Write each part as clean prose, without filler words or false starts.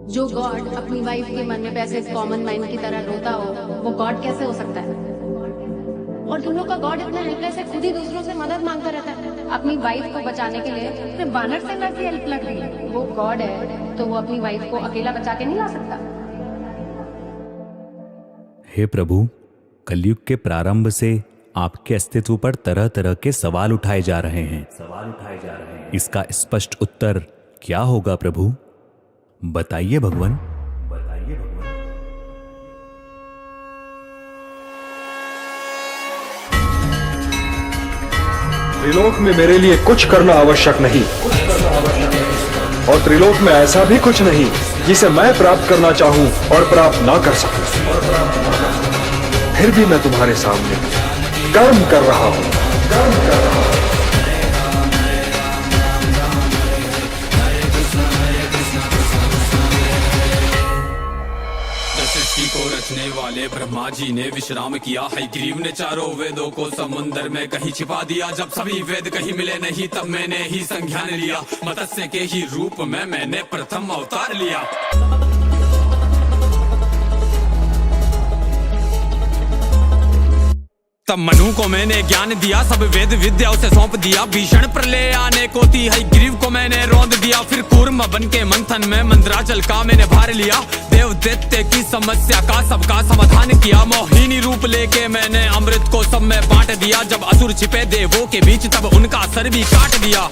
जो गॉड अपनी वाइफ के मरने पे ऐसे कॉमन मैन की तरह रोता हो, वो गॉड कैसे हो सकता है? और तुम लोग का गॉड इतना हेल्पलेस है, खुद ही दूसरों से मदद मांगता रहता है। अपनी वाइफ को बचाने के लिए अपने बानर से वैसी हेल्प लग रही है। वो गॉड है तो वो अपनी वाइफ को अकेला बचा के नहीं ला सकता। हे प्रभु, कलयुग के प्रारंभ से आपके अस्तित्व पर तरह तरह के सवाल उठाए जा रहे हैं। इसका स्पष्ट उत्तर क्या होगा प्रभु? बताइए भगवान। त्रिलोक में मेरे लिए कुछ करना आवश्यक नहीं, और त्रिलोक में ऐसा भी कुछ नहीं जिसे मैं प्राप्त करना चाहूं और प्राप्त ना कर सकूं। फिर भी मैं तुम्हारे सामने कर्म कर रहा हूं। सृष्टि को रचने वाले ब्रह्मा जी ने विश्राम किया है। ग्रीव ने चारों वेदों को समुंदर में कहीं छिपा दिया। जब सभी वेद कहीं मिले नहीं, तब मैंने ही संज्ञान लिया। मत्स्य के ही रूप में मैंने प्रथम अवतार लिया। तब मनु को मैंने ज्ञान दिया, सब वेद विद्या उसे सौंप दिया। भीषण प्रलय आने को थी, ग्रीव को मैंने रौंद दिया। फिर कूर्म बन के मंथन में मंदराचल का मैंने भार लिया। देव दैत्य की समस्या का सबका समाधान किया। मोहिनी रूप लेके मैंने अमृत को सब में बांट दिया। जब असुर छिपे देवों के बीच, तब उनका सर भी काट दिया।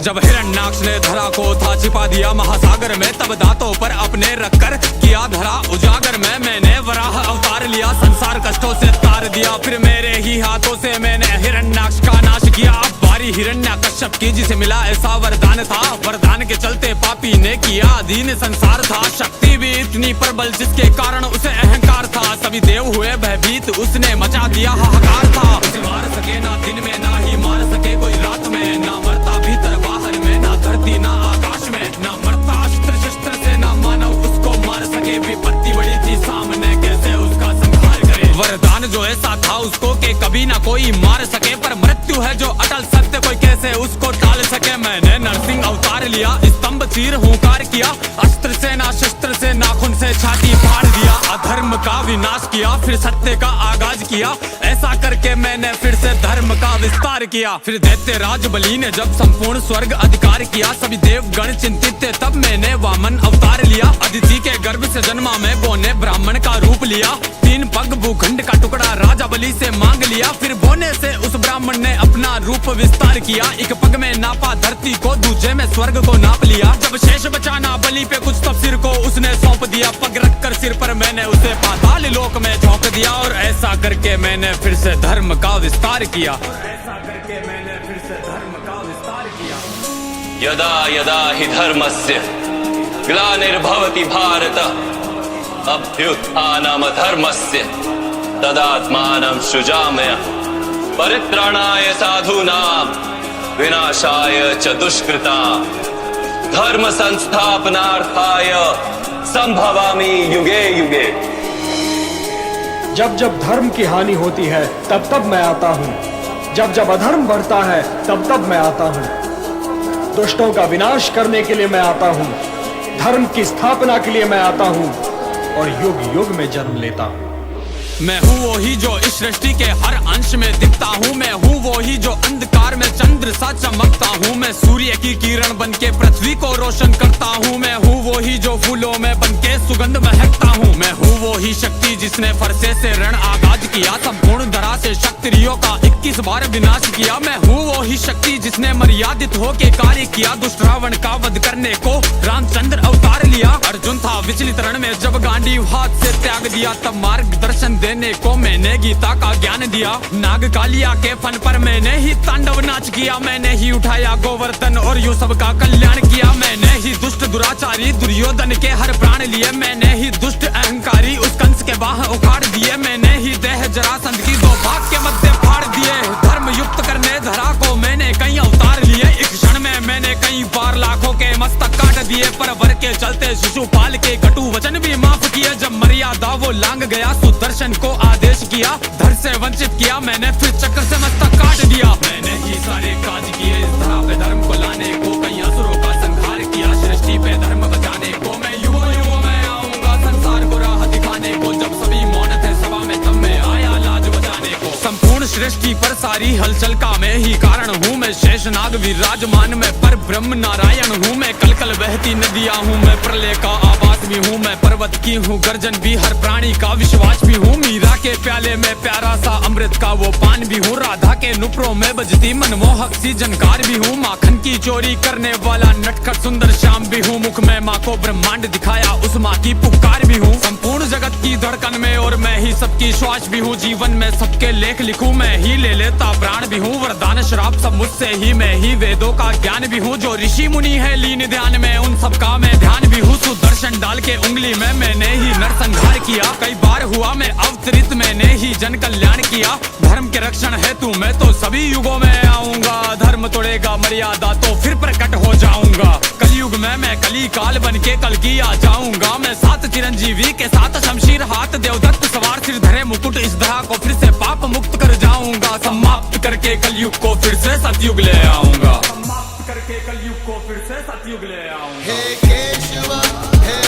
जब हिरण्याक्ष ने धरा को था छिपा दिया महासागर में, तब दांतों पर अपने रखकर किया धरा उजागर में। मैंने वराह अवतार लिया, संसार कष्टों से तार दिया। फिर मेरे ही हाथों से मैंने हिरण्याक्ष का नाश किया। अब बारी हिरण्याकश्यप की, जिसे मिला ऐसा वरदान था। वरदान के चलते पापी ने किया अधीन संसार था। शक्ति भी इतनी प्रबल जिसके कारण उसे अहंकार था। सभी देव हुए भयभीत, उसने मचा दिया हाहाकार था। उसे मार सके ना दिन में, ना ही मार सके कोई रात में। ना मरता भीतर बाहर में, ना धरती ना आकाश में। ना मरता अस्त्र शस्त्र से, ना मानव उसको मार सके। विपत्ति बड़ी थी सामने, कैसे उसका संहार करे। वरदान जो ऐसा था उसको के कभी ना कोई मार सके। पर मृत्यु है जो अटल सत्य, कोई कैसे उसको टाल सके। मैंने नरसिंह अवतार लिया, स्तंभ चीर हुंकार किया। अस्त्र से ना शस्त्र से, नाखून से छाती फाड़ दिया। अधर्म का विनाश किया, फिर सत्य का आगाज किया। ऐसा करके मैंने फिर से धर्म का विस्तार किया। फिर दैत्य राज बलि ने जब संपूर्ण स्वर्ग अधिकार किया, सभी देवगण चिंतित थे, तब मैंने वामन अवतार लिया। अदिति के गर्भ से जन्मा मैं, बोने ब्राह्मण का रूप लिया। 3 पग भूखंड का टुकड़ा राजा बलि से मांग लिया। फिर बोने से उस ब्राह्मण ने अपना रूप विस्तार किया। एक पग में नापा धरती को, दूसरे में स्वर्ग को नाप लिया। जब शेष बचाना बलि पे कुछ, तब सिर को उसने सौंप दिया। पग रखकर सिर पर मैंने उसे पाताल लोक में झोंक दिया। और ऐसा करके मैंने फिर से धर्म का विस्तार किया। यदा यदा हि धर्मस्य ग्लानिर्भवति भारत अभ्युत्थानम् धर्मस्य तदात्मानं सृजाम्यहम् परित्राणाय साधूनां विनाशाय च दुष्कृतां धर्म संस्थापनार्थाय संभवामि युगे युगे। जब जब धर्म की हानि होती है, तब तब मैं आता हूँ। जब जब अधर्म बढ़ता है, तब तब मैं आता हूँ। दुष्टों का विनाश करने के लिए मैं आता हूँ, धर्म की स्थापना के लिए मैं आता हूँ, और युग युग में जन्म लेता हूँ। मैं हूँ वो ही जो इस सृष्टि के हर अंश में दिखता हूँ। मैं हूँ वो ही जो अंधकार में चंद्र सा चमकता हूँ। मैं सूर्य की किरण बन के पृथ्वी को रोशन करता हूँ। मैं हूँ वो ही जो फूलों में बन के सुगंध महकता हूँ। मैं हूँ वो ही शक्ति जिसने फरसे से रण आगाज किया। संपूर्ण धरा से क्षत्रियों का 21 बार विनाश किया। मैं हूँ वो ही शक्ति जिसने मर्यादित होके कार्य किया। दुष्ट रावण का वध करने को रामचंद्र अवतार लिया। अर्जुन था विचलित रण में, जब गांडीव हाथ से त्याग दिया, तब मार्गदर्शन देने को मैंने गीता का ज्ञान दिया। नाग कालिया के फन पर मैंने ही तांडव नाच किया। मैंने ही उठाया गोवर्धन और यूं सबका कल्याण किया। मैंने ही दुष्ट दुराचारी दुर्योधन के हर प्राण लिए। मैंने ही दुष्ट अहंकारी उस कंस के बाह उखाड़ दिए। मैंने ही देह जरासंध की 2 भाग के मध्य फाड़ दिए। धर्म युक्त करने धरा को मैंने कई अवतार लिए। एक क्षण में मैंने कई बार लाखों के मस्तक काट दिए। पर वर के चलते शिशुपाल के कटु वचन भी माफ किए। जब मर्यादा वो लांग गया, सुदर्शन को आदेश किया, धर से वंचित किया मैंने, फिर चक्कर से मस्तक काट दिया। मैंने ही सारे काज किए इस धरा पे धर्म को लाने को, कई असुरों का संहार किया सृष्टि पे धर्म बचाने को। मैं युगों युगों में आऊंगा संसार को राह दिखाने को, जब सभी मौन थे सभा में तब मैं आया लाज बचाने को। संपूर्ण सृष्टि पर सारी हलचल का मैं ही कारण हूँ, मैं शेषनाग विराजमान में पर ब्रह्म नारायण हूँ। मैं कल कल बहती नदियाँ हूँ, मैं प्रलय का आवाज भी हूँ, मैं पर्वत की हूँ गर्जन भी, हर प्राणी का विश्वास भी हूँ। मीरा के प्याले में प्यारा सा अमृत का वो पान भी हूँ, राधा के नुपुरों में बजती मनमोहक सी झनकार भी हूँ। माखन की चोरी करने वाला नटखट सुंदर श्याम भी हूँ, मुख में माँ को ब्रह्मांड दिखाया उस माँ की पुकार भी हूँ। संपूर्ण जगत की धड़कन में और मैं ही सबकी श्वास भी हूँ, जीवन में सबके लेख लिखूं मैं ही ले लेता प्राण भी हूँ। वरदान श्राप सब मुझसे ही, मैं ही वेदों का ज्ञान भी हूँ। जो ऋषि मुनि है लीन ध्यान में उन सबका मैं ध्यान भी हूँ। सुदर्शन डाल के उंगली में मैंने ही नरसंहार किया, कई बार हुआ मैं अवतरित मैंने ही जन कल्याण किया। धर्म के रक्षण है तू मैं तो सभी युगों में आऊंगा, धर्म तोड़ेगा मर्यादा तो फिर प्रकट हो जाऊंगा। कलयुग में मैं कली काल बन के कल की आ जाऊंगा, मैं सात चिरंजीवी के साथ शमशीर हाथ देवदत्त सवार सिर धरे मुकुट इस धरा को फिर से पाप मुक्त कर जाऊंगा। समाप्त करके कलयुग को फिर से सतयुग ले आऊंगा, समाप्त करके कलयुग को फिर से सतयुग ले आऊंगा। हे केशव हे